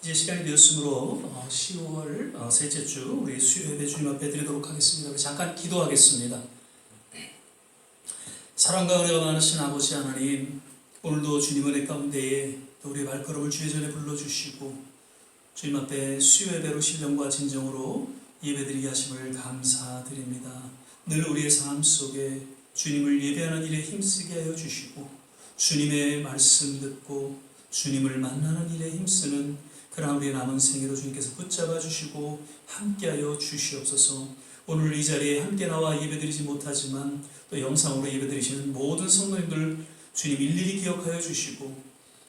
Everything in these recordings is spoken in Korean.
이제 시간이 되었으므로 10월 셋째 주 우리 수요 예배 주님 앞에 드리도록 하겠습니다. 우리 잠깐 기도하겠습니다. 사랑과 은혜가 많으신 아버지 하나님, 오늘도 주님 은혜 가운데에 또 우리의 발걸음을 주의 전에 불러주시고 주님 앞에 수요 예배로 신령과 진정으로 예배드리게 하심을 감사드립니다. 늘 우리의 삶 속에 주님을 예배하는 일에 힘쓰게 하여 주시고 주님의 말씀 듣고 주님을 만나는 일에 힘쓰는 그러나 우리의 남은 생애도 주님께서 붙잡아 주시고 함께하여 주시옵소서. 오늘 이 자리에 함께 나와 예배드리지 못하지만 또 영상으로 예배드리시는 모든 성도님들 주님 일일이 기억하여 주시고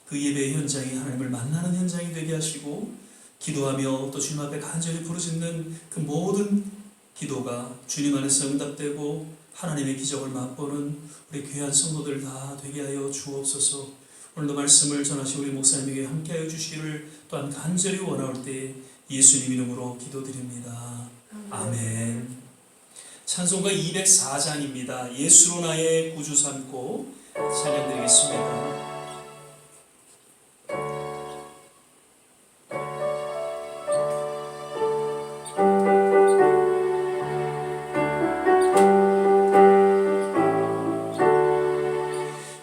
그 예배의 현장이 하나님을 만나는 현장이 되게 하시고 기도하며 또 주님 앞에 간절히 부르짖는 그 모든 기도가 주님 안에서 응답되고 하나님의 기적을 맛보는 우리 귀한 성도들 다 되게 하여 주옵소서. 오늘도 말씀을 전하신 우리 목사님에게 함께하여 주시기를 또한 간절히 원하올 때 예수님 이름으로 기도드립니다. 아멘. 찬송가 204장입니다. 예수로 나의 구주 삼고 찬양드리겠습니다.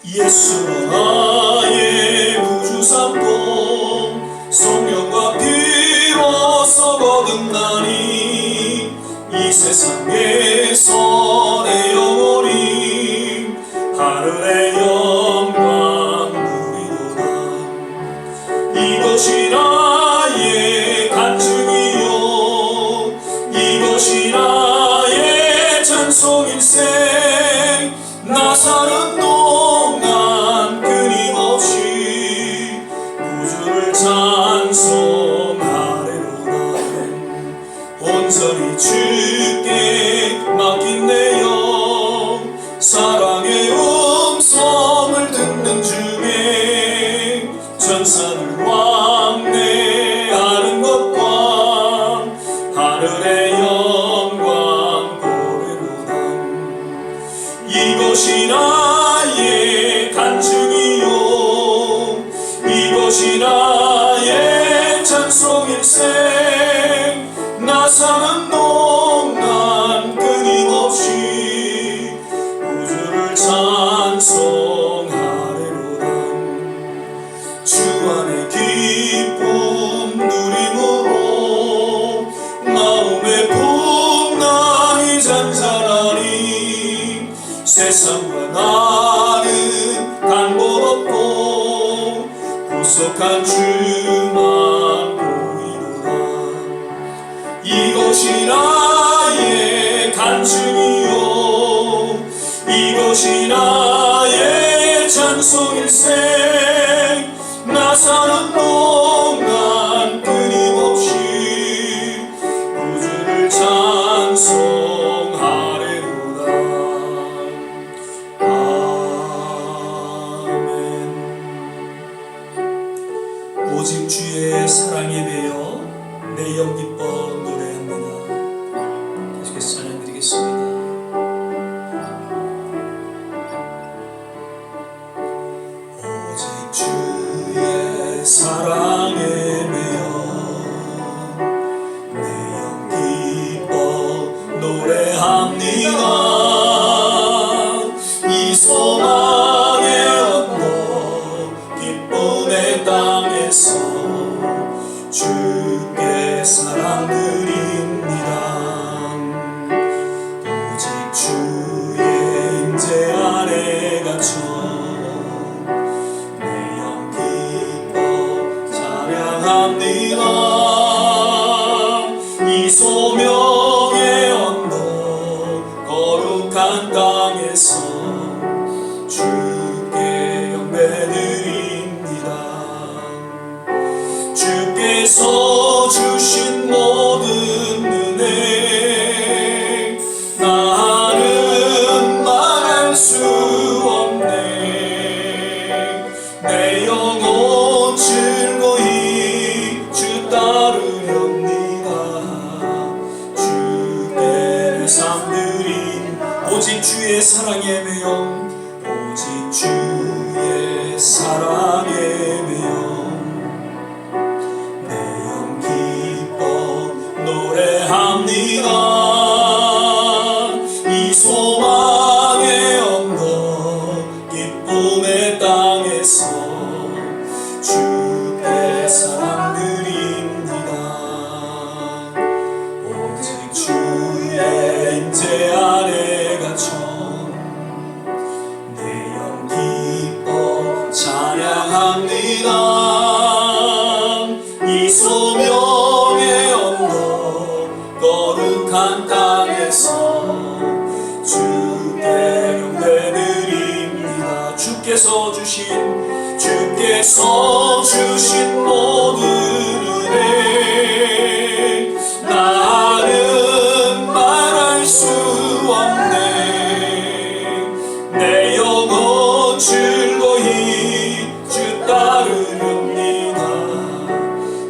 예수로 나의 구주 삼고 성령과 피로써 거듭나니 이 세상에서 내 영혼이 하늘의 영광 누리도다. 이것이 나의 간증이요 이것이 나의 찬송일생. 나 사는 동안 끊임없이 구주를 찬송하리로다. 온전히 주께 맡긴 내 영 사랑의 음성을 듣는 중에 천사들 왕래하는 것과 하늘의 영광 보리로다. 이것이 나의 간증이요 이것이 나의 찬송일생. 나 사는 동안 끊임없이 구주를 찬송하리로다. 주 안의 기쁨 누림으로 마음의 풍랑이 잔잔하니 세상과 나는 간곳 없고 구속한 주만 보이도다. 이것이 나의 간증이요 이것이 나의 찬송일생. 나 사는 동안 끊임없이 구주를 찬송하리로다. 아멘. 오직 주의 사랑에 매여 내 영 기뻐 노래합니다. 계속해서 찬양드리겠습니다. 오직 주의 사랑에 매여 내 영 기뻐 노래합니다. 이 소망의 언덕 기쁨의 땅에서 주께 사랑드립니다. 오직 주의 임재 안에 갇혀 내 영 기뻐 찬양합니다. 이 소명의 언덕 거룩한 땅에서 주께 영배드립니다. 주께서 주신 모든 은혜 나는 말할 수 없네. 내 영혼 즐거이 주 따르렵니다. 주께 내 삶 드림 오직 주의 사랑에 매여 오직 주의 사랑에 매여 내 찬양합니다. 이 소망의 언덕 기쁨의 땅에서 주의 사랑 드립니다. 오직 주의 임재 안에 갇혀 내 영 기뻐 찬양합니다. 이 소명의 언덕 거룩한 땅에서 주께 경배드립니다. 주께서 주신 모든 은혜 나는 말할 수 없네. 내 영혼 즐거이 주 따르렵니다.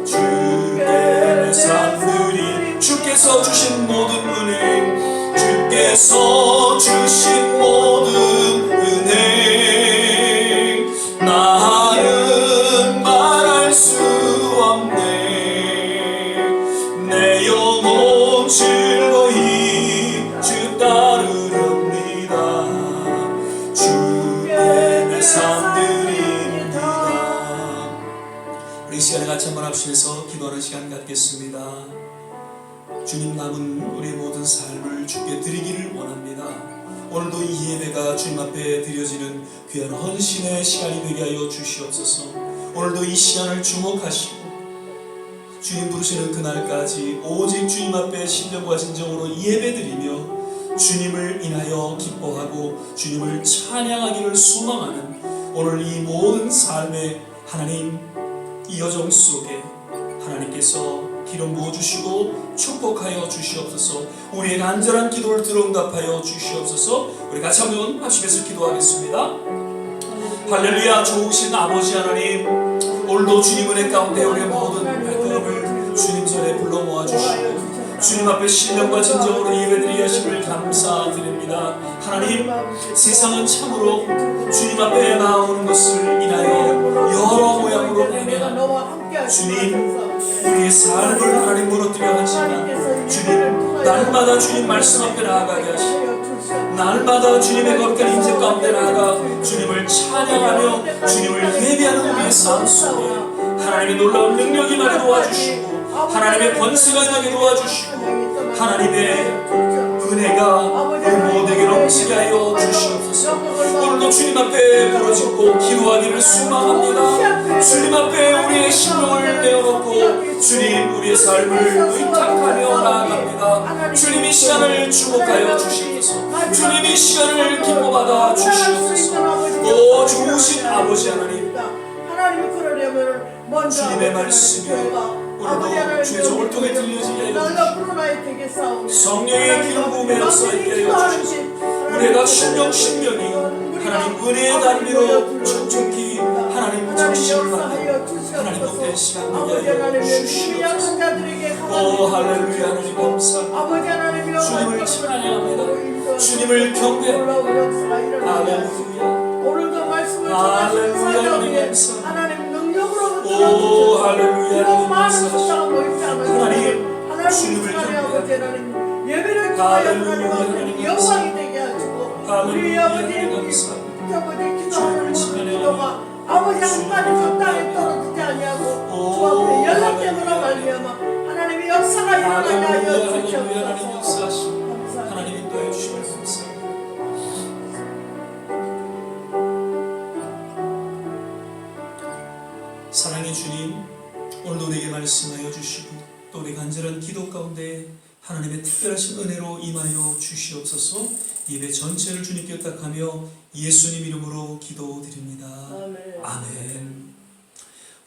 주께 내 삶 드리 주께서 주신 모든 은혜 주께서 주신 모든 은혜 나는 말할 수 없네. 내 영혼 즐거이 주 따르렵니다. 주께 내 삶 드립니다. 우리 이 시간에 같이 한번 합심해서 기도하는 시간 갖겠습니다. 주님, 남은 우리의 모든 삶을 주께 드리기를 원합니다. 오늘도 이 예배가 주님 앞에 드려지는 귀한 헌신의 시간이 되게 하여 주시옵소서. 오늘도 이 시간을 주목하시고 주님 부르시는 그날까지 오직 주님 앞에 신령과 진정으로 예배드리며 주님을 인하여 기뻐하고 주님을 찬양하기를 소망하는 오늘 이 모든 삶의 하나님 이 여정 속에 하나님께서 기름 부어주시고 축복하여 주시옵소서. 우리의 간절한 기도를 들어응답하여 주시옵소서. 우리 같이 한번 합심해서 기도하겠습니다. 할렐루야. 좋으신 아버지 하나님, 오늘도 주님 은혜 가운데 우리의 모든 발걸음을 주님 전에 불러 모아주시고 주님 앞에 신령과 진정으로 예배드리게 하심을 감사드립니다. 하나님, 세상은 참으로 주님 앞에 나오는 것을 인하여 여러 모양으로 보면 주님 우리의 삶을 하나님 무너뜨려 하지만 주님 날마다 주님 말씀 앞에 나아가게 하시고 날마다 주님의 거룩한 인재 가운데 나아가 주님을 찬양하며 주님을 예배하는 우리의 삶 속에 하나님의 놀라운 능력이 임하게 도와주시고 하나님의 권세가 임하게 도와주시고 하나님의 은혜가 모두에게 넘치게 하여 주시옵소서. 오늘도 주님 앞에 부르짖고 기도하기를 소망합니다. 주님 앞에 우리의 심령을 내어놓고 주님 우리의 삶을 의탁하며 나아갑니다. 주님 이 시간을 주목하여 주시옵소서. 주님 이 시간을 기뻐받아 주시옵소서. 오 좋으신 아버지 하나님, 주님의 말씀이 오늘도 주의 종을 통해 들려지게 하여 주시옵소서. 성령의 기름 부음에 역사하게 하여 주시옵소서. 우리가 신령이 하나님 은혜의 단비로 촉촉히 하나님 정신을 받는 하나님 복된 시간 되게 하여 주시옵소서. 오 할렐루야. 하나님 감사합니다. 주님을 찬양합니다. 주님을 경배합니다. 할렐루야. 오늘도 말씀을 할렐루야. 하나님 감사합니다. 하나님 능력으로 오 할렐루야. 너무 많은 숫자가 모이지 않아요. 하나님 주님을 경배하고 예배를 통하여 하나님 영광이 되게 하시고 우리 아버지 기도하는 모든 기도가 아버지 한 마디 저 땅에 떨어지지 아니하고 주 앞에 연락됨으로 말미암아 하나님의 역사가 일어나게 하여 주시옵소서. 하나님 인도해 주시면 감사합니다. 사랑의 주님, 오늘도 우리에게 말씀하여 주시고 또 우리 간절한 기도 가운데 하나님의 특별하신 은혜로 임하여 주시옵소서. 예배 전체를 주님께 의탁하며 예수님 이름으로 기도드립니다. 아멘.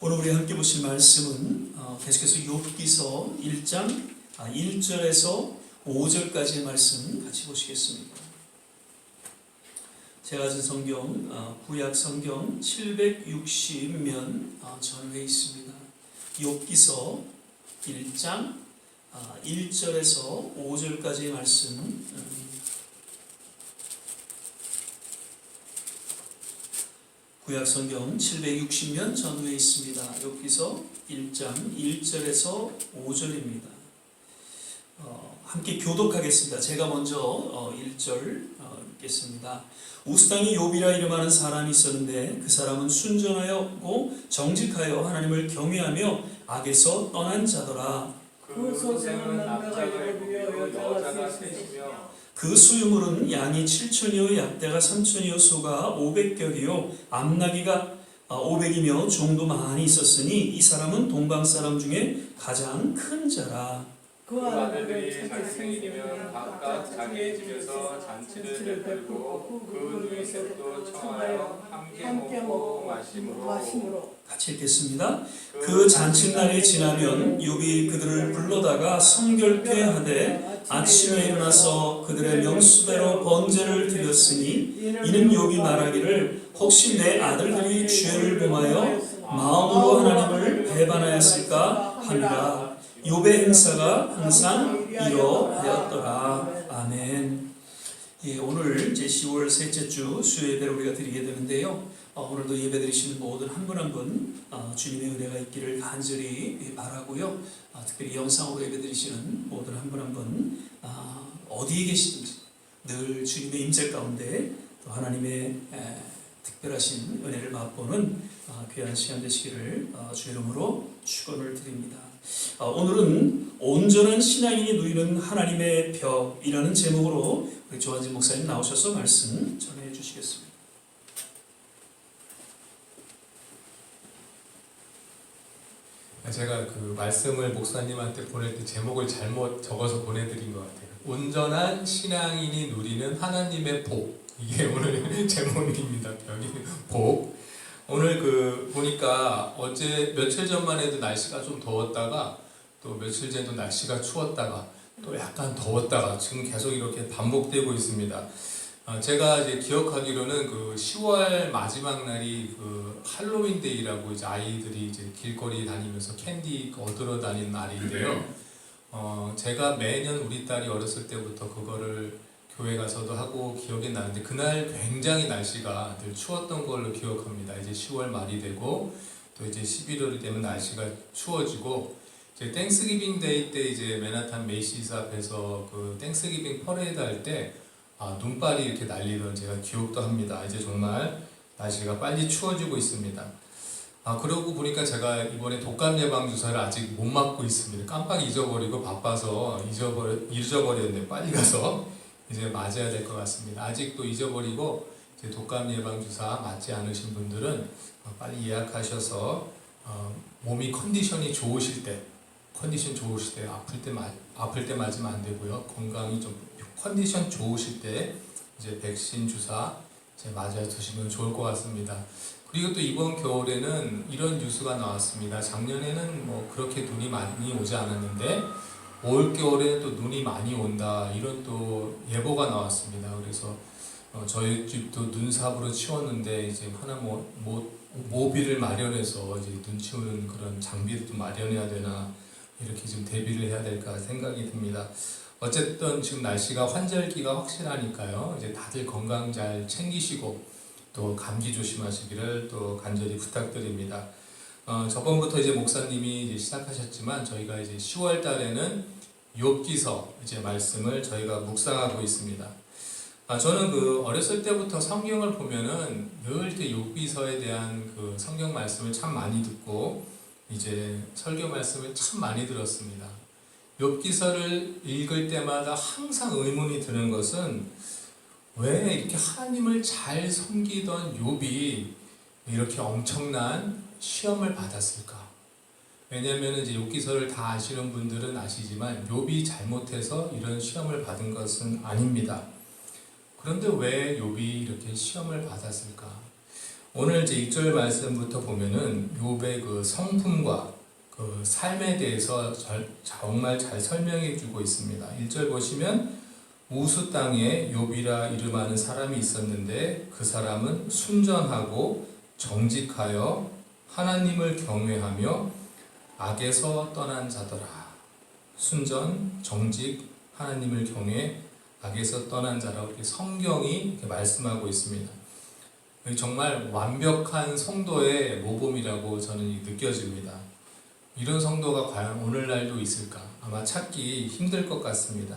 오늘 우리 함께 보실 말씀은 계속해서 욥기서 1장 1절에서 5절까지의 말씀 같이 보시겠습니다. 제가 가진 성경 구약 성경 760면 전후에 있습니다. 욥기서 1장 1절에서 5절까지의 말씀 구약 성경 760면 전후에 있습니다. 욥기서 1장 1절에서 5절입니다. 함께 교독하겠습니다. 제가 먼저 1절 읽겠습니다. 우스 땅에 욥이라 이름하는 사람이 있었는데 그 사람은 순전하였고 정직하여 하나님을 경외하며 악에서 떠난 자더라. 그 소생은 남자가 7이요 여자가 셋이며 그 수유물은 양이 7천이요 약대가 3천이요 소가 500격이요 암나기가 500이며 종도 많이 있었으니 이 사람은 동방 사람 중에 가장 큰 자라. 그 아들들이 자기 생일이면 각각 자기 집에서 잔치를 베풀고 그 누이셋도 청하여 함께 먹고 마심으로. 같이 읽겠습니다. 그 잔칫날이 지나면 욥이 그들을 불러다가 성결케 하되 아침에 일어나서 그들의 명수대로 번제를 드렸으니 이는 욥이 말하기를 혹시 내 아들들이 죄를 범하여 마음으로 하나님을 배반하였을까 하니라. 욥의 행사가 항상 이러하였더라. 아멘. 예, 오늘 이제 10월 셋째 주 수요 예배를 우리가 드리게 되는데요. 오늘도 예배 드리시는 모든 한 분 한 분 주님의 은혜가 있기를 간절히 바라고요. 특별히 영상으로 예배 드리시는 모든 한 분 한 분 어디에 계시든지 늘 주님의 임재 가운데 또 하나님의 특별하신 은혜를 맛보는 귀한 시간 되시기를 주 이름으로 축원을 드립니다. 오늘은 온전한 신앙인이 누리는 하나님의 벽이라는 제목으로 우리 조한진 목사님 나오셔서 말씀 전해 주시겠습니다. 제가 그 말씀을 목사님한테 보낼 때 제목을 잘못 적어서 보내드린 것 같아요. 온전한 신앙인이 누리는 하나님의 복. 이게 오늘 제목입니다. 벽이 복. 오늘 보니까 어제 며칠 전만 해도 날씨가 좀 더웠다가 또 며칠 전에도 날씨가 추웠다가 또 약간 더웠다가 지금 계속 이렇게 반복되고 있습니다. 제가 이제 기억하기로는 그 10월 마지막 날이 그 할로윈 데이라고 이제 아이들이 이제 길거리 다니면서 캔디 얻으러 다니는 날인데요. 제가 매년 우리 딸이 어렸을 때부터 그거를 교회 가서도 하고 기억이 나는데 그날 굉장히 날씨가 늘 추웠던 걸로 기억합니다. 이제 10월 말이 되고 또 이제 11월이 되면 날씨가 추워지고 이제 땡스기빙 데이 때 이제 맨하탄 메이시스 앞에서 그 땡스기빙 퍼레이드 할 때 눈발이 이렇게 날리던 제가 기억도 합니다. 이제 정말 날씨가 빨리 추워지고 있습니다. 그러고 보니까 제가 이번에 독감 예방 주사를 아직 못 맞고 있습니다. 깜빡 잊어버리고 바빠서 잊어버렸는데 빨리 가서 이제 맞아야 될 것 같습니다. 아직도 잊어버리고 이제 독감 예방 주사 맞지 않으신 분들은 빨리 예약하셔서 몸이 컨디션이 좋으실 때 아플 때 맞으면 안 되고요. 건강이 좀 컨디션 좋으실 때 이제 백신 주사 이제 맞아 주시면 좋을 것 같습니다. 그리고 또 이번 겨울에는 이런 뉴스가 나왔습니다. 작년에는 뭐 그렇게 눈이 많이 오지 않았는데 올 겨울에 또 눈이 많이 온다 이런 또 예보가 나왔습니다. 그래서 저희 집도 눈삽으로 치웠는데 이제 하나 모비를 마련해서 이제 눈 치우는 그런 장비를 좀 마련해야 되나 이렇게 좀 대비를 해야 될까 생각이 듭니다. 어쨌든 지금 날씨가 환절기가 확실하니까요. 이제 다들 건강 잘 챙기시고 또 감기 조심하시기를 또 간절히 부탁드립니다. 저번부터 이제 목사님이 이제 시작하셨지만 저희가 이제 10월 달에는 욥기서 이제 말씀을 저희가 묵상하고 있습니다. 저는 어렸을 때부터 성경을 보면은 늘 이렇게 욥기서에 대한 그 성경 말씀을 참 많이 듣고 이제 설교 말씀을 참 많이 들었습니다. 욥기서를 읽을 때마다 항상 의문이 드는 것은 왜 이렇게 하나님을 잘 섬기던 욥이 이렇게 엄청난 시험을 받았을까? 왜냐하면 이제 욥기서를 다 아시는 분들은 아시지만 욥이 잘못해서 이런 시험을 받은 것은 아닙니다. 그런데 왜 욥이 이렇게 시험을 받았을까? 오늘 이제 1절 말씀부터 보면은 욥의 그 성품과 그 삶에 대해서 정말 잘 설명해 주고 있습니다. 1절 보시면 우스 땅에 욥이라 이름하는 사람이 있었는데 그 사람은 순전하고 정직하여 하나님을 경외하며 악에서 떠난 자더라. 순전, 정직, 하나님을 경외, 악에서 떠난 자라고 이렇게 성경이 이렇게 말씀하고 있습니다. 정말 완벽한 성도의 모범이라고 저는 느껴집니다. 이런 성도가 과연 오늘날도 있을까? 아마 찾기 힘들 것 같습니다.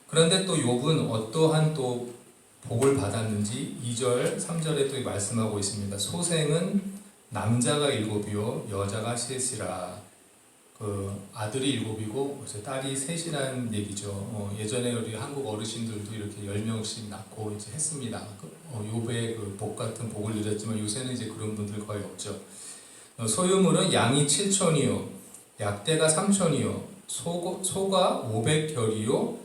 그런데 또 욥은 어떠한 또 복을 받았는지 2절, 3절에 또 말씀하고 있습니다. 소생은 남자가 7이요 여자가 셋이라. 아들이 7이고 딸이 3이라는 얘기죠. 예전에 우리 한국 어르신들도 이렇게 10명씩 낳고 이제 했습니다. 욥의 복 같은 복을 누렸지만 요새는 이제 그런 분들 거의 없죠. 소유물은 양이 7천이요 약대가 3천이요 소가 500결이요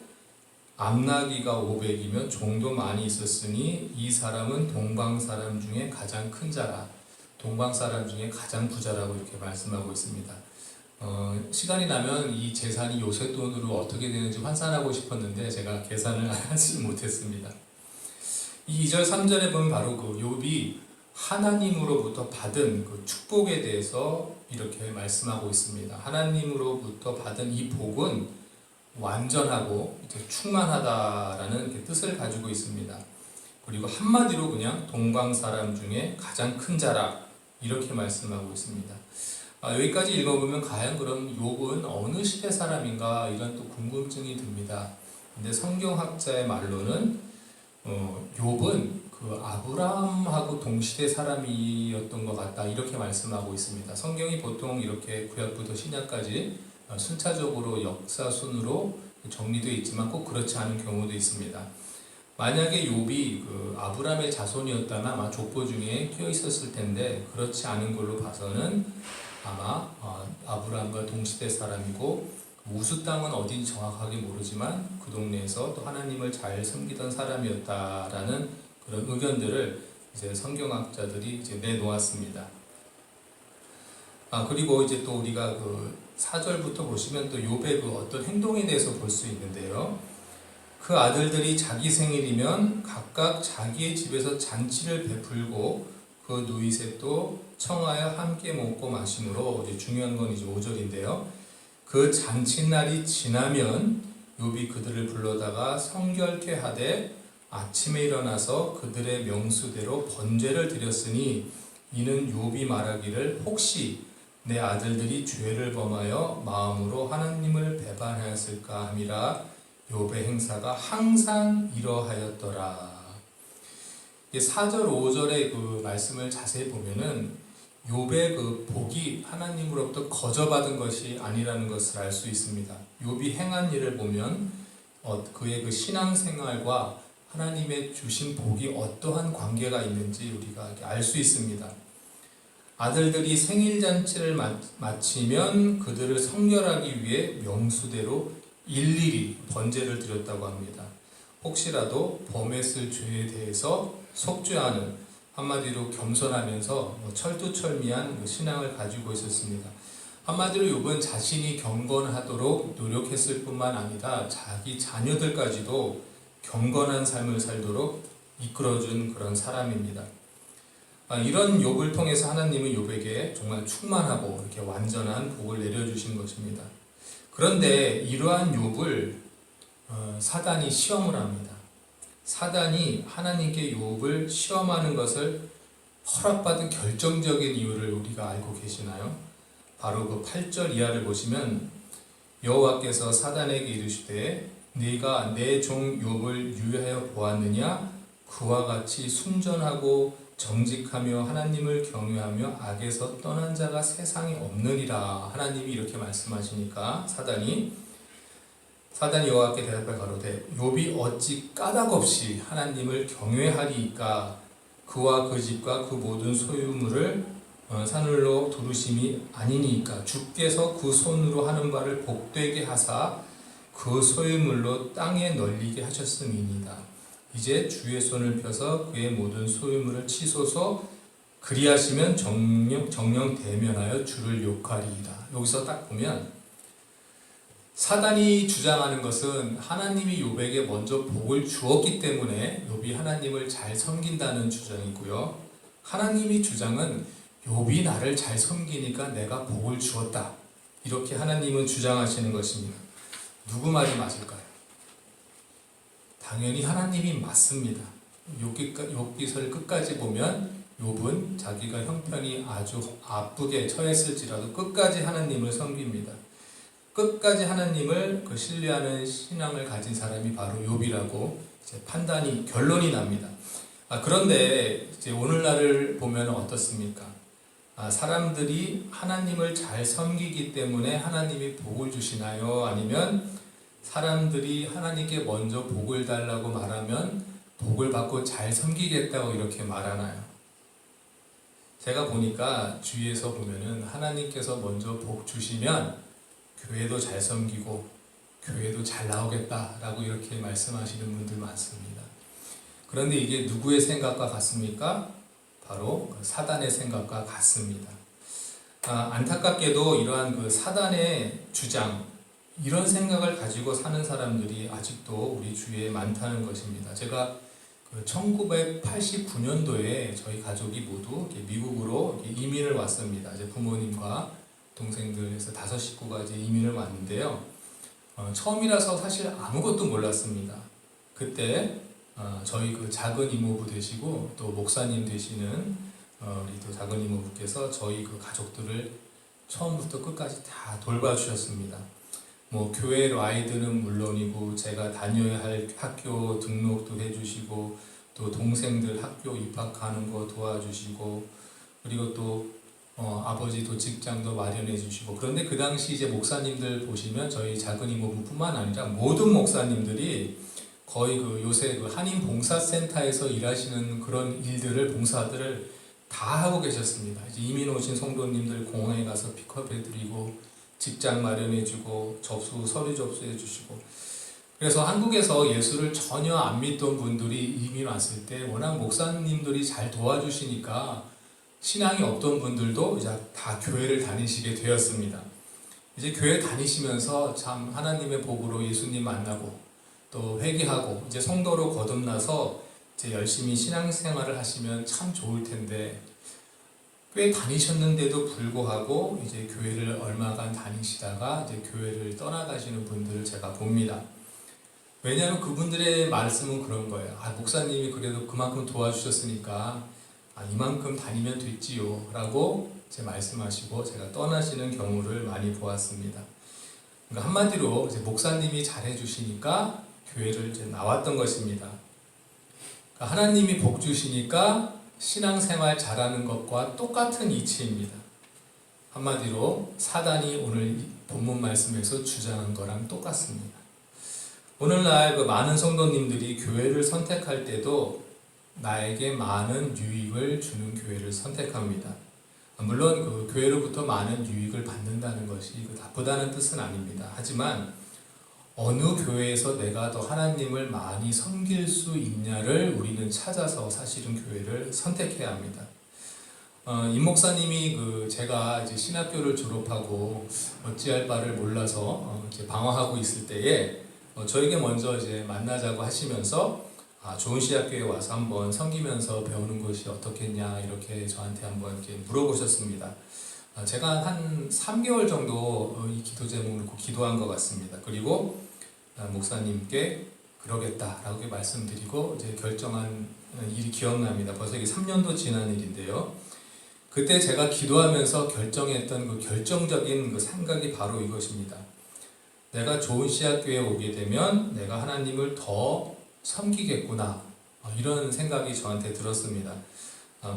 암나귀가 500이면 종도 많이 있었으니 이 사람은 동방 사람 중에 가장 큰 자라. 동방 사람 중에 가장 부자라고 이렇게 말씀하고 있습니다. 시간이 나면 이 재산이 요새 돈으로 어떻게 되는지 환산하고 싶었는데 제가 계산을 하지 못했습니다. 이 2절 3절에 보면 바로 욥이 하나님으로부터 받은 축복에 대해서 이렇게 말씀하고 있습니다. 하나님으로부터 받은 이 복은 완전하고 충만하다라는 뜻을 가지고 있습니다. 그리고 한마디로 그냥 동방 사람 중에 가장 큰 자라 이렇게 말씀하고 있습니다. 여기까지 읽어보면 과연 그럼 욥은 어느 시대 사람인가 이런 또 궁금증이 듭니다. 근데 성경학자의 말로는 욥은 아브라함하고 동시대 사람이었던 것 같다 이렇게 말씀하고 있습니다. 성경이 보통 이렇게 구약부터 신약까지 순차적으로 역사순으로 정리되어 있지만 꼭 그렇지 않은 경우도 있습니다. 만약에 욥이 아브라함의 자손이었다면 아마 족보 중에 끼어 있었을 텐데 그렇지 않은 걸로 봐서는 아마 아브라함과 동시대 사람이고 우스 땅은 어딘지 정확하게 모르지만 그 동네에서 또 하나님을 잘 섬기던 사람이었다라는 그런 의견들을 이제 성경학자들이 이제 내놓았습니다. 그리고 이제 또 우리가 4절부터 보시면 또 욥의 어떤 행동에 대해서 볼 수 있는데요. 그 아들들이 자기 생일이면 각각 자기의 집에서 잔치를 베풀고 그 누이셋도 청하여 함께 먹고 마심으로 이제 중요한 건 이제 5절인데요. 그 잔치날이 지나면 욥이 그들을 불러다가 성결케 하되 아침에 일어나서 그들의 명수대로 번제를 드렸으니 이는 욥이 말하기를 혹시 내 아들들이 죄를 범하여 마음으로 하나님을 배반하였을까 함이라. 욥의 행사가 항상 이러하였더라. 4절 5절의 말씀을 자세히 보면은 욥의 복이 하나님으로부터 거저받은 것이 아니라는 것을 알 수 있습니다. 욥이 행한 일을 보면 그의 신앙생활과 하나님의 주신 복이 어떠한 관계가 있는지 우리가 알 수 있습니다. 아들들이 생일잔치를 마치면 그들을 성결하기 위해 명수대로 일일이 번제를 드렸다고 합니다. 혹시라도 범했을 죄에 대해서 속죄하는, 한마디로 겸손하면서 철두철미한 신앙을 가지고 있었습니다. 한마디로 욥은 자신이 경건하도록 노력했을 뿐만 아니라 자기 자녀들까지도 경건한 삶을 살도록 이끌어준 그런 사람입니다. 이런 욥을 통해서 하나님은 욥에게 정말 충만하고 이렇게 완전한 복을 내려주신 것입니다. 그런데 이러한 욥을 사단이 시험을 합니다. 사단이 하나님께 욥을 시험하는 것을 허락받은 결정적인 이유를 우리가 알고 계시나요? 바로 8절 이하를 보시면 여호와께서 사단에게 이르시되 네가 내 종 욥을 유하여 보았느냐? 그와 같이 순전하고 정직하며 하나님을 경외하며 악에서 떠난 자가 세상에 없느니라. 하나님이 이렇게 말씀하시니까 사단이 여호와께 대답해 가로되 욥이 어찌 까닭없이 하나님을 경외하리이까? 그와 그 집과 그 모든 소유물을 산울로 두르심이 아니니까 주께서 그 손으로 하는 바를 복되게 하사 그 소유물로 땅에 널리게 하셨음이니이다. 이제 주의 손을 펴서 그의 모든 소유물을 치소서. 그리하시면 정령 대면하여 주를 욕하리이다. 여기서 딱 보면 사단이 주장하는 것은 하나님이 욥에게 먼저 복을 주었기 때문에 욥이 하나님을 잘 섬긴다는 주장이고요. 하나님이 주장은 욥이 나를 잘 섬기니까 내가 복을 주었다. 이렇게 하나님은 주장하시는 것입니다. 누구 말이 맞을까요? 당연히 하나님이 맞습니다. 욥기서를 끝까지 보면 욥은 자기가 형편이 아주 아프게 처했을지라도 끝까지 하나님을 섬깁니다. 끝까지 하나님을 신뢰하는 신앙을 가진 사람이 바로 욥이라고 이제 결론이 납니다. 그런데 이제 오늘날을 보면 어떻습니까? 사람들이 하나님을 잘 섬기기 때문에 하나님이 복을 주시나요? 아니면 사람들이 하나님께 먼저 복을 달라고 말하면 복을 받고 잘 섬기겠다고 이렇게 말하나요? 제가 보니까 주위에서 보면은 하나님께서 먼저 복 주시면 교회도 잘 섬기고 교회도 잘 나오겠다라고 이렇게 말씀하시는 분들 많습니다. 그런데 이게 누구의 생각과 같습니까? 바로 사단의 생각과 같습니다. 안타깝게도 이러한 사단의 주장, 이런 생각을 가지고 사는 사람들이 아직도 우리 주위에 많다는 것입니다. 제가 1989년도에 저희 가족이 모두 미국으로 이민을 왔습니다. 이제 부모님과 동생들에서 5식구가 이제 이민을 왔는데요. 처음이라서 사실 아무것도 몰랐습니다. 그때 저희 작은 이모부 되시고 또 목사님 되시는 우리 또 작은 이모부께서 저희 가족들을 처음부터 끝까지 다 돌봐주셨습니다. 교회로 아이들은 물론이고 제가 다녀야 할 학교 등록도 해주시고 또 동생들 학교 입학하는 거 도와주시고 그리고 또 아버지도 직장도 마련해 주시고 그런데 그 당시 이제 목사님들 보시면 저희 작은 이모부뿐만 아니라 모든 목사님들이 거의 요새 한인 봉사센터에서 일하시는 그런 봉사들을 다 하고 계셨습니다. 이제 이민 오신 성도님들 공항에 가서 픽업해드리고 직장 마련해주고 서류 접수해주시고 그래서 한국에서 예수를 전혀 안 믿던 분들이 이민 왔을 때 워낙 목사님들이 잘 도와주시니까 신앙이 없던 분들도 이제 다 교회를 다니시게 되었습니다. 이제 교회 다니시면서 참 하나님의 복으로 예수님 만나고 또 회개하고 이제 성도로 거듭나서 이제 열심히 신앙생활을 하시면 참 좋을 텐데 꽤 다니셨는데도 불구하고 이제 교회를 얼마간 다니시다가 이제 교회를 떠나가시는 분들을 제가 봅니다. 왜냐하면 그분들의 말씀은 그런 거예요. 목사님이 그래도 그만큼 도와주셨으니까 이만큼 다니면 됐지요 라고 제 말씀하시고 제가 떠나시는 경우를 많이 보았습니다. 그러니까 한마디로 이제 목사님이 잘해주시니까 교회를 이제 나왔던 것입니다. 그러니까 하나님이 복 주시니까 신앙생활 잘하는 것과 똑같은 이치입니다. 한마디로 사단이 오늘 본문 말씀에서 주장한 거랑 똑같습니다. 오늘날 많은 성도님들이 교회를 선택할 때도 나에게 많은 유익을 주는 교회를 선택합니다. 물론 교회로부터 많은 유익을 받는다는 것이 나쁘다는 뜻은 아닙니다. 하지만 어느 교회에서 내가 더 하나님을 많이 섬길 수 있냐를 우리는 찾아서 사실은 교회를 선택해야 합니다. 임 목사님이 제가 이제 신학교를 졸업하고 어찌할 바를 몰라서 이제 방황하고 있을 때에 저에게 먼저 이제 만나자고 하시면서 좋은 신학교에 와서 한번 섬기면서 배우는 것이 어떻겠냐 이렇게 저한테 한번 이렇게 물어보셨습니다. 제가 한 3개월 정도 이 기도 제목을 놓고 기도한 것 같습니다. 그리고 목사님께 그러겠다라고 말씀드리고 이제 결정한 일이 기억납니다. 벌써 이게 3년도 지난 일인데요. 그때 제가 기도하면서 결정했던 결정적인 생각이 바로 이것입니다. 내가 좋은 씨앗교회에 오게 되면 내가 하나님을 더 섬기겠구나 이런 생각이 저한테 들었습니다.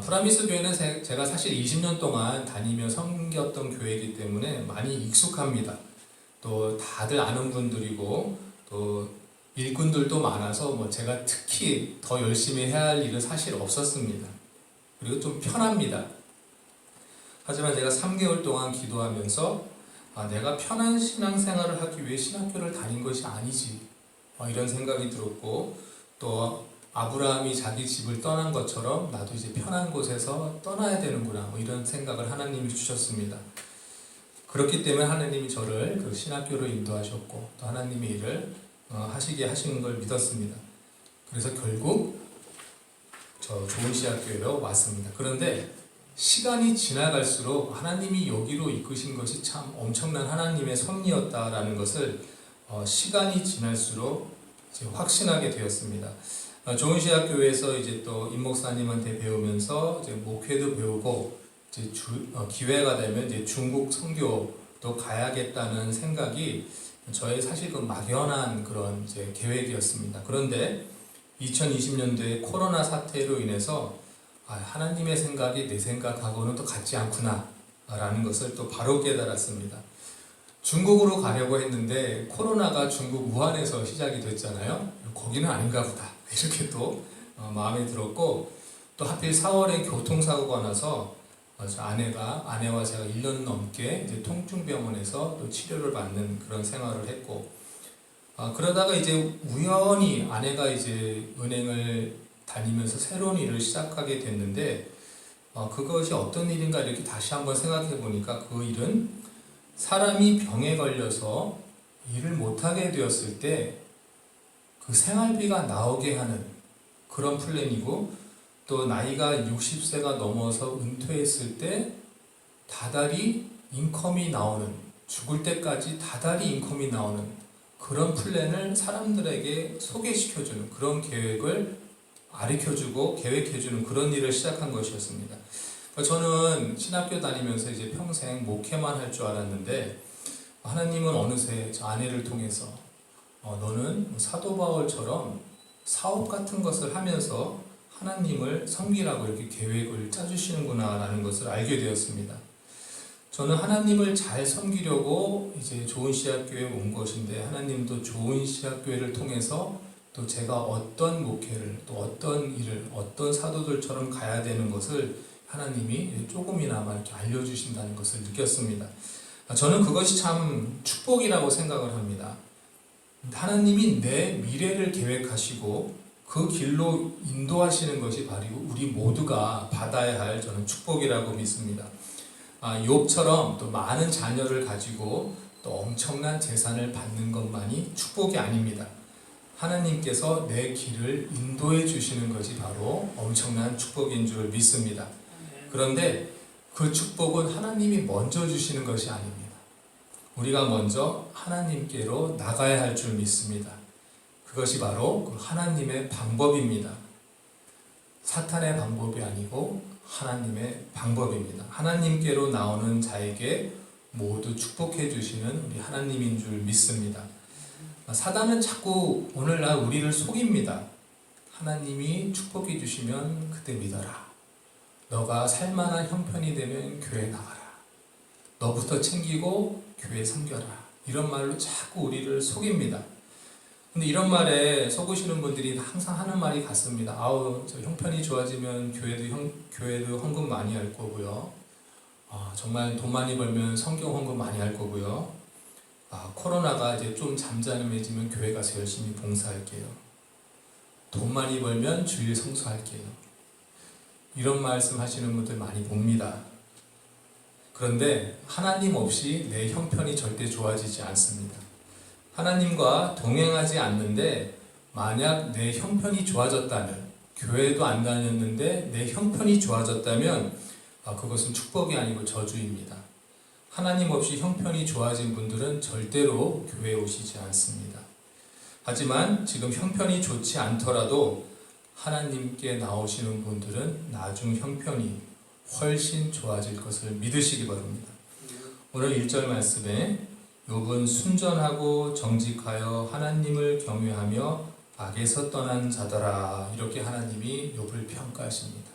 프라미스 교회는 제가 사실 20년 동안 다니며 섬겼던 교회이기 때문에 많이 익숙합니다. 또 다들 아는 분들이고 또 일꾼들도 많아서 제가 특히 더 열심히 해야 할 일은 사실 없었습니다. 그리고 좀 편합니다. 하지만 제가 3개월 동안 기도하면서 내가 편한 신앙생활을 하기 위해 신학교를 다닌 것이 아니지 이런 생각이 들었고 또 아브라함이 자기 집을 떠난 것처럼 나도 이제 편한 곳에서 떠나야 되는구나 이런 생각을 하나님이 주셨습니다. 그렇기 때문에 하나님이 저를 신학교로 인도하셨고 또 하나님의 일을 하시게 하시는 걸 믿었습니다. 그래서 결국 저 좋은 씨앗교회로 왔습니다. 그런데 시간이 지나갈수록 하나님이 여기로 이끄신 것이 참 엄청난 하나님의 섭리였다라는 것을 시간이 지날수록 확신하게 되었습니다. 좋은시학교에서 이제 또 임목사님한테 배우면서 이제 목회도 배우고 이제 기회가 되면 이제 중국 선교도 가야겠다는 생각이 저의 사실 그 막연한 그런 이제 계획이었습니다. 그런데 2020년도에 코로나 사태로 인해서 하나님의 생각이 내 생각하고는 또 같지 않구나 라는 것을 또 바로 깨달았습니다. 중국으로 가려고 했는데 코로나가 중국 우한에서 시작이 됐잖아요. 거기는 아닌가 보다 이렇게 또 마음에 들었고, 또 하필 4월에 교통사고가 나서 아내와 제가 1년 넘게 이제 통중병원에서 또 치료를 받는 그런 생활을 했고, 그러다가 이제 우연히 아내가 이제 은행을 다니면서 새로운 일을 시작하게 됐는데, 그것이 어떤 일인가 이렇게 다시 한번 생각해 보니까 그 일은 사람이 병에 걸려서 일을 못하게 되었을 때 그 생활비가 나오게 하는 그런 플랜이고, 또 나이가 60세가 넘어서 은퇴했을 때 다달이 인컴이 나오는, 죽을 때까지 다달이 인컴이 나오는 그런 플랜을 사람들에게 소개시켜주는 그런 계획을 가르쳐주고 계획해주는 그런 일을 시작한 것이었습니다. 저는 신학교 다니면서 이제 평생 목회만 할 줄 알았는데, 하나님은 어느새 저 아내를 통해서 너는 사도 바울처럼 사업 같은 것을 하면서 하나님을 섬기라고 이렇게 계획을 짜주시는구나 라는 것을 알게 되었습니다. 저는 하나님을 잘 섬기려고 이제 좋은시학교에 온 것인데, 하나님도 좋은시학교를 통해서 또 제가 어떤 목회를, 또 어떤 일을, 어떤 사도들처럼 가야 되는 것을 하나님이 조금이나마 이렇게 알려주신다는 것을 느꼈습니다. 저는 그것이 참 축복이라고 생각을 합니다. 하나님이 내 미래를 계획하시고 그 길로 인도하시는 것이 바로 우리 모두가 받아야 할 저는 축복이라고 믿습니다. 욥처럼 또 많은 자녀를 가지고 또 엄청난 재산을 받는 것만이 축복이 아닙니다. 하나님께서 내 길을 인도해 주시는 것이 바로 엄청난 축복인 줄 믿습니다. 그런데 그 축복은 하나님이 먼저 주시는 것이 아닙니다. 우리가 먼저 하나님께로 나가야 할 줄 믿습니다. 그것이 바로 그 하나님의 방법입니다. 사탄의 방법이 아니고 하나님의 방법입니다. 하나님께로 나오는 자에게 모두 축복해 주시는 우리 하나님인 줄 믿습니다. 사단은 자꾸 오늘날 우리를 속입니다. 하나님이 축복해 주시면 그때 믿어라. 너가 살만한 형편이 되면 교회 나가라. 너부터 챙기고 교회 섬겨라. 이런 말로 자꾸 우리를 속입니다. 근데 이런 말에 속으시는 분들이 항상 하는 말이 같습니다. 저 형편이 좋아지면 교회도 헌금 많이 할 거고요. 정말 돈 많이 벌면 성경 헌금 많이 할 거고요. 코로나가 이제 좀 잠잠해지면 교회 가서 열심히 봉사할게요. 돈 많이 벌면 주일 성수할게요. 이런 말씀 하시는 분들 많이 봅니다. 그런데 하나님 없이 내 형편이 절대 좋아지지 않습니다. 하나님과 동행하지 않는데 만약 내 형편이 좋아졌다면, 교회도 안 다녔는데 내 형편이 좋아졌다면 그것은 축복이 아니고 저주입니다. 하나님 없이 형편이 좋아진 분들은 절대로 교회에 오시지 않습니다. 하지만 지금 형편이 좋지 않더라도 하나님께 나오시는 분들은 나중 형편이 훨씬 좋아질 것을 믿으시기 바랍니다. 오늘 1절 말씀에 욥은 순전하고 정직하여 하나님을 경외하며 악에서 떠난 자더라, 이렇게 하나님이 욥을 평가하십니다.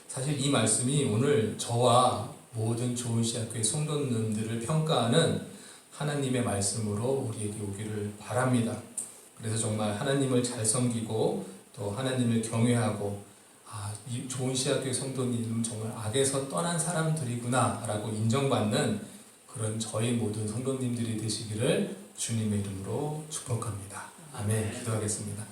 사실 이 말씀이 오늘 저와 모든 좋은시학교의 성도님들을 평가하는 하나님의 말씀으로 우리에게 오기를 바랍니다. 그래서 정말 하나님을 잘 섬기고 또 하나님을 경외하고 이 좋은시학교의 성도님은 정말 악에서 떠난 사람들이구나 라고 인정받는 그런 저희 모든 성도님들이 되시기를 주님의 이름으로 축복합니다. 아멘. 기도하겠습니다.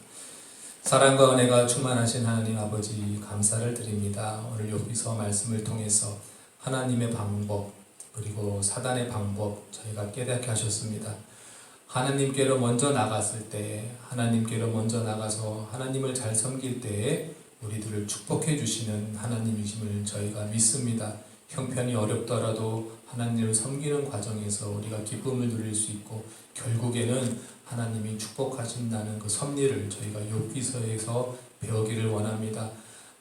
사랑과 은혜가 충만하신 하나님 아버지, 감사를 드립니다. 오늘 여기서 말씀을 통해서 하나님의 방법 그리고 사단의 방법 저희가 깨닫게 하셨습니다. 하나님께로 먼저 나갔을 때, 하나님께로 먼저 나가서 하나님을 잘 섬길 때에 우리들을 축복해 주시는 하나님이심을 저희가 믿습니다. 형편이 어렵더라도 하나님을 섬기는 과정에서 우리가 기쁨을 누릴 수 있고 결국에는 하나님이 축복하신다는 그 섭리를 저희가 욥기서에서 배우기를 원합니다.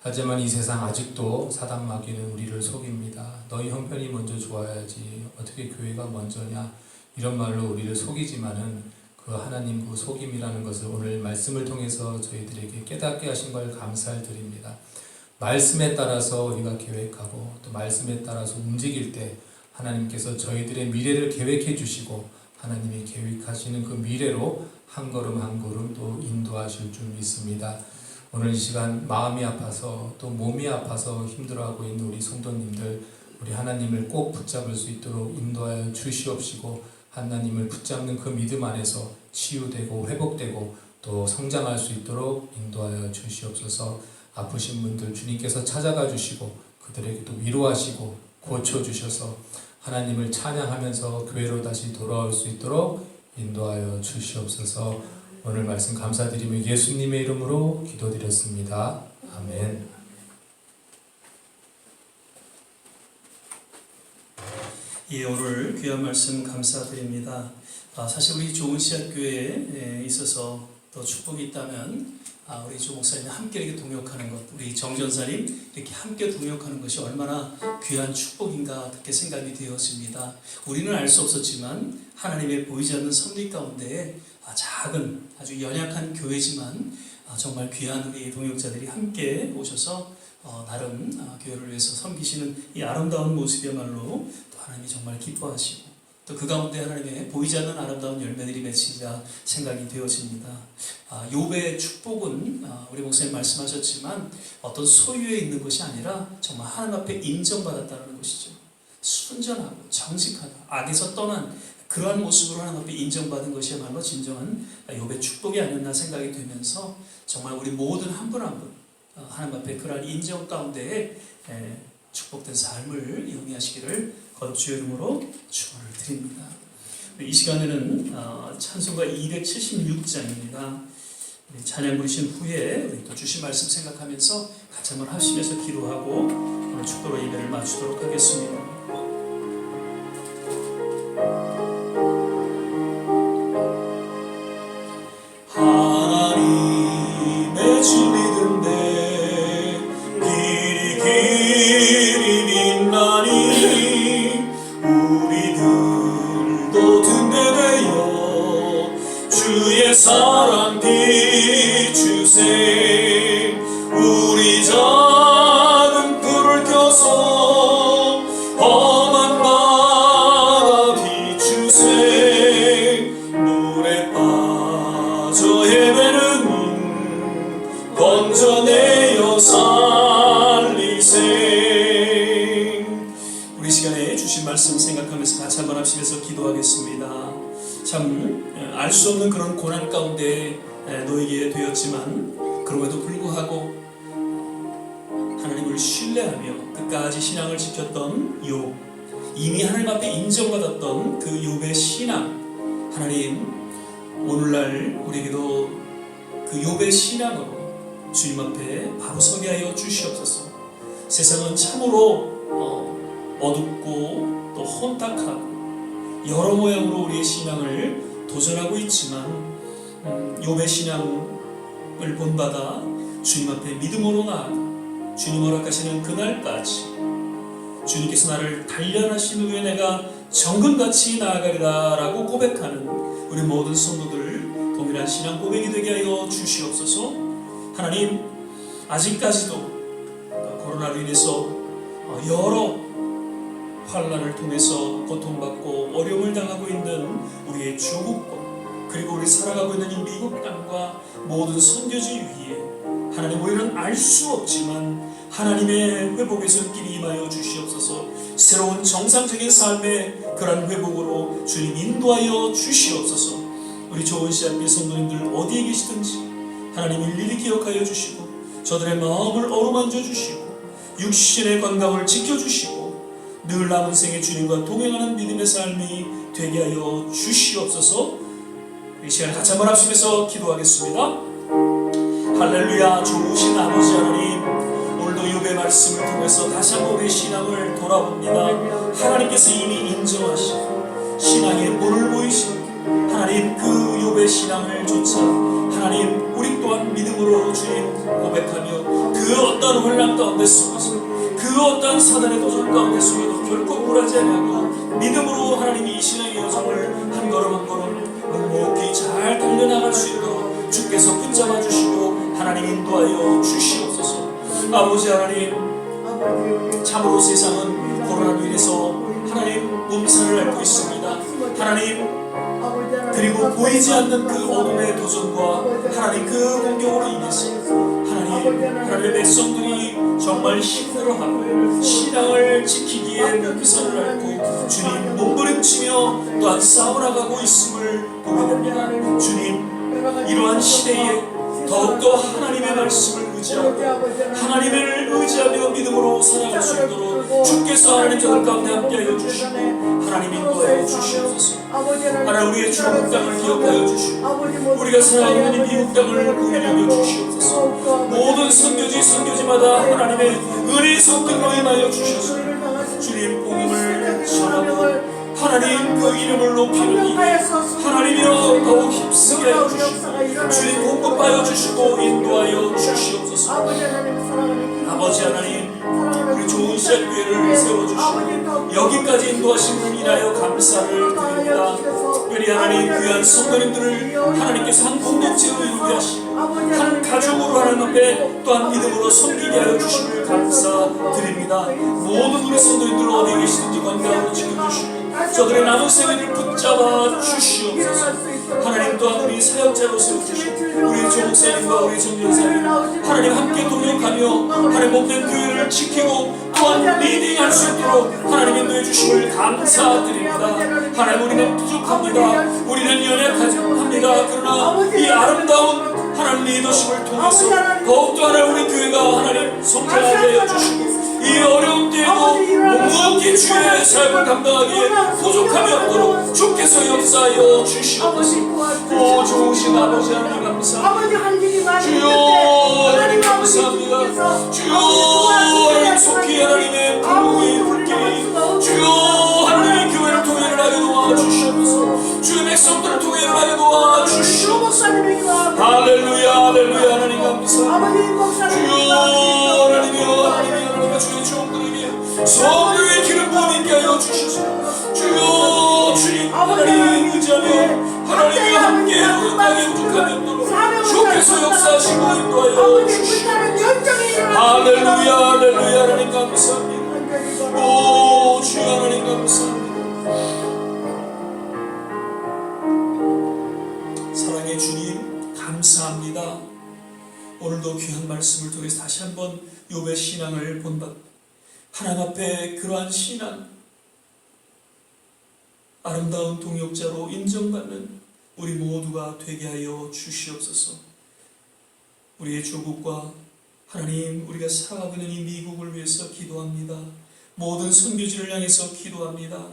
하지만 이 세상 아직도 사단 마귀는 우리를 속입니다. 너희 형편이 먼저 좋아야지 어떻게 교회가 먼저냐 이런 말로 우리를 속이지만은 그 하나님 그 속임이라는 것을 오늘 말씀을 통해서 저희들에게 깨닫게 하신 걸 감사를 드립니다. 말씀에 따라서 우리가 계획하고 또 말씀에 따라서 움직일 때 하나님께서 저희들의 미래를 계획해 주시고 하나님이 계획하시는 그 미래로 한 걸음 한 걸음 또 인도하실 줄 믿습니다. 오늘 이 시간 마음이 아파서 또 몸이 아파서 힘들어하고 있는 우리 성도님들 우리 하나님을 꼭 붙잡을 수 있도록 인도하여 주시옵시고 하나님을 붙잡는 그 믿음 안에서 치유되고 회복되고 또 성장할 수 있도록 인도하여 주시옵소서. 아프신 분들 주님께서 찾아가 주시고 그들에게 또 위로하시고 고쳐주셔서 하나님을 찬양하면서 교회로 다시 돌아올 수 있도록 인도하여 주시옵소서. 오늘 말씀 감사드리며 예수님의 이름으로 기도드렸습니다. 아멘. 예, 오늘 귀한 말씀 감사드립니다. 사실 우리 좋은 씨앗교회에 있어서 더 축복이 있다면 우리 조 목사님 함께 이렇게 동역하는 것, 우리 정 전사님 이렇게 함께 동역하는 것이 얼마나 귀한 축복인가 그렇게 생각이 되었습니다. 우리는 알 수 없었지만 하나님의 보이지 않는 섭리 가운데 작은 아주 연약한 교회지만 정말 귀한 우리 동역자들이 함께 오셔서 나름 교회를 위해서 섬기시는 이 아름다운 모습이야말로 또 하나님이 정말 기뻐하시고 또 그 가운데 하나님의 보이지 않는 아름다운 열매들이 맺히자 생각이 되어집니다. 욥의 축복은 우리 목사님 말씀하셨지만 어떤 소유에 있는 것이 아니라 정말 하나님 앞에 인정받았다는 것이죠. 순전하고 정직하다, 악에서 떠난 그러한 모습으로 하나님 앞에 인정받은 것이야말로 진정한 욥의 축복이 아니었나 생각이 되면서 정말 우리 모든 한 분 한 분 하나님 앞에 그러한 인정 가운데에 축복된 삶을 영위하시기를 거듭 주의 이름으로 축원을 드립니다. 이 시간에는 찬송가 276장입니다. 찬양 부르신 후에 우리 또 주신 말씀 생각하면서 같이 한번 합심해서 기도하고 오늘 축도로 예배를 마치도록 하겠습니다. 하나님의 주 믿음에 길이 빛나니 우리들도 든든해요. 주의 사랑 비추세. 우리 작은 불을 켜서 험한 바다 비추세. 물에 빠져 헤매는 건져내어 살리세. 우리 시간에 주신 말씀 생각하면서 같이 한번 합심해서 기도하겠습니다. 참 알 수 없는 그런 고난 가운데 놓이게 되었지만 그럼에도 불구하고 하나님을 신뢰하며 끝까지 신앙을 지켰던 욥, 이미 하나님 앞에 인정받았던 그 욥의 신앙, 하나님 오늘날 우리에게도 그 욥의 신앙으로 주님 앞에 바로 서게 하여 주시옵소서. 세상은 참으로 어둡고 또 혼탁하고 여러 모양으로 우리의 신앙을 도전하고 있지만 욥의 신앙을 본받아 주님 앞에 믿음으로 나아가 주님 허락하시는 그날까지 주님께서 나를 단련하신 후에 내가 정금같이 나아가리라 라고 고백하는 우리 모든 성도들 동일한 신앙 고백이 되게 하여 주시옵소서. 하나님, 아직까지도 코로나로 인해서 여러 환난을 통해서 고통받고 어려움을 당하고 있는 우리의 조국과 그리고 우리 살아가고 있는 이 미국 땅과 모든 선교지 위에 하나님, 우리는 알 수 없지만 하나님의 회복의 손길이 임하여 주시옵소서. 새로운 정상적인 삶의 그러한 회복으로 주님 인도하여 주시옵소서. 우리 좋은 씨앗교회 성도님들 어디에 계시든지 하나님 일일이 기억하여 주시고 저들의 마음을 어루만져 주시고 육신의 건강을 지켜주시고 늘 남은 생에 주님과 동행하는 믿음의 삶이 되게 하여 주시옵소서. 이 시간에 같이 한번 합심해서 기도하겠습니다. 할렐루야. 좋으신 아버지 하나님, 오늘도 욥의 말씀을 통해서 다시 한번 우리의 신앙을 돌아봅니다. 하나님께서 이미 인정하시고 신앙의 본을 보이시고 하나님 그 욥의 신앙을 쫓아 하나님 우리 또한 믿음으로 주님 고백하며 그 어떤 혼란 가운데 속에서 그 어떤 사단의 도전 가운데 속에도 결코 굴하지 아니하고 믿음으로 하나님이 이 신앙의 여정을 한 걸음 한 걸음 묵묵히 잘 달려나갈 수 있도록 주께서 붙잡아 주시고 하나님 인도하여 주시옵소서. 아버지 하나님, 참으로 세상은 코로나로 인해서 하나님 몸살을 앓고 있습니다. 하나님, 그리고 보이지 않는 그 어둠의 도전과 하나님 그 공격으로 인해서 하나님의 백성들이 정말 힘들어하고 신앙을 지키기에 목기선을 앓고 주님 몸부림치며 또한 싸워나가고 있음을 보게 됩니다. 주님, 이러한 시대에 더욱더 하나님의 말씀을 의지하고 하나님을 의지하며 믿음으로 살아갈 수 있도록 주께서 하나님 저들 가운데 함께하여 주시고 하나님 인도하여 주시옵소서. 하나님 우리의 중국 땅을 기억하여 주시고 우리가 살아가고 있는 미국 땅을 구별하여 주시옵소서. 모든 선교지마다 하나님의 은혜의 손길로 임하여 주셔서 주님 복음을 전하고 하나님 그 이름을 높이는 일 하나님이여 더욱 힘쓰게 하여 주시고 주님 공급하여 주시고 인도하여 주시옵소서. 아버지 하나님, 우리 좋은 시작교회를 세워주시고 여기까지 인도하신 분 인하여 감사를 드립니다. 특별히 하나님 귀한 성도님들을 하나님께서 한 공동체로 이루게 하시고 한 가족으로 하나님 앞에 또한 믿음으로 섬기게 하여 주심을 감사드립니다. 모든 우리 성도님들 어디에 계시든지 건강으로 지켜주시고 저들의 남은 생애를 붙잡아 주시옵소서. 하나님 또한 우리 사역자로 세워주시고 우리 조목사님과 우리 정전사님 하나님 함께 동역하며 하나님 몸된 교회를 지키고 또한 리딩할 수 있도록 하나님 인도해 주심을 감사드립니다. 하나님 우리는 부족합니다. 우리는 연약합니다. 그러나 이 아름다운 하나님 리더십을 통해서 더욱더 하나님 우리 교회가 하나님 성장하게 하여 주시고 이 어려운 때에도 묵묵히 주의 사역을 감당하기에 부족함이 없도록 주께서 역사하여 주시옵소서. 오 좋으신 아버지 하나님 감사합니다. 주여 하나님 감사합니다. 주여 하나님 속히 하나님의 부흥의 불길이 주여 하나님의 교회를 통해 일하게 도와주시옵소서. 주의 백성들을 통해 일하게 도와주시옵소서. 할렐루야 할렐루야 하나님 감사합니다. 주여 하나님이여 주의 종들에게 성령의 기름 부음 있게 하여 주시옵소서. 주여 주님 하나님 의지하며 하나님과 함께 응답이 부족함이 없도록 주께서 역사하시고 인도하여 주시옵소서. 할렐루야 할렐루야 하나님 감사합니다. 오 주여 하나님 감사합니다. 사랑의 주님 감사합니다. 오늘도 귀한 말씀을 통해서 다시 한번 욥의 신앙을 본받 하나님 앞에 그러한 신앙 아름다운 동역자로 인정받는 우리 모두가 되게 하여 주시옵소서. 우리의 조국과 하나님 우리가 살아가고 있는 이 미국을 위해서 기도합니다. 모든 선교지를 향해서 기도합니다.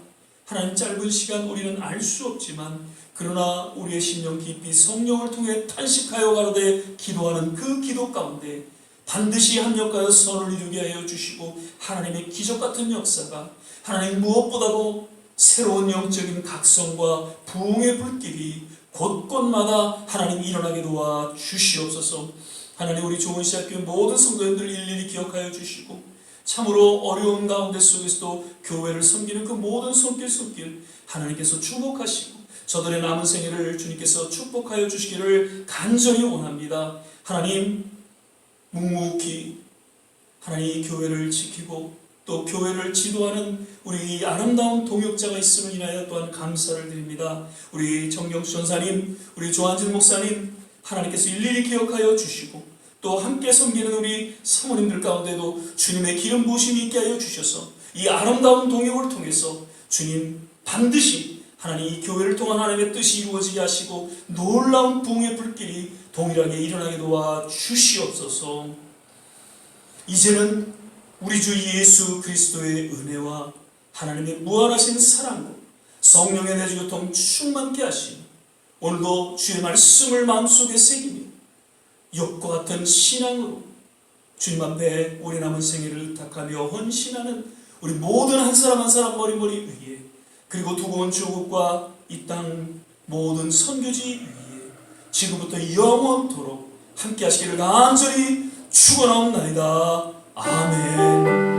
하나님 짧은 시간 우리는 알 수 없지만 그러나 우리의 심령 깊이 성령을 통해 탄식하여 가로되 기도하는 그 기도 가운데 반드시 합력하여 선을 이루게 하여 주시고 하나님의 기적 같은 역사가 하나님 무엇보다도 새로운 영적인 각성과 부흥의 불길이 곳곳마다 하나님 일어나게 도와 주시옵소서. 하나님 우리 좋은 시작교회 모든 성도님들 일일이 기억하여 주시고 참으로 어려운 가운데 속에서도 교회를 섬기는 그 모든 손길 하나님께서 축복하시고 저들의 남은 생애를 주님께서 축복하여 주시기를 간절히 원합니다. 하나님 묵묵히 하나님 교회를 지키고 또 교회를 지도하는 우리 아름다운 동역자가 있음을 인하여 또한 감사를 드립니다. 우리 정경수 전사님, 우리 조한진 목사님 하나님께서 일일이 기억하여 주시고 또 함께 섬기는 우리 사모님들 가운데도 주님의 기름 부으심이 있게 하여 주셔서 이 아름다운 동역을 통해서 주님 반드시 하나님 이 교회를 통한 하나님의 뜻이 이루어지게 하시고 놀라운 부흥의 불길이 동일하게 일어나게 도와 주시옵소서. 이제는 우리 주 예수 그리스도의 은혜와 하나님의 무한하신 사랑과 성령의 내주교통 충만케 하시니 오늘도 주의 말씀을 마음속에 새기며 욥과 같은 신앙으로 주님 앞에 우리 남은 생애를 의탁하며 헌신하는 우리 모든 한 사람 한 사람 머리머리 위에 그리고 두고 온 조국과 이 땅 모든 선교지 위에 지금부터 영원토록 함께 하시기를 간절히 축원하옵나이다. 아멘.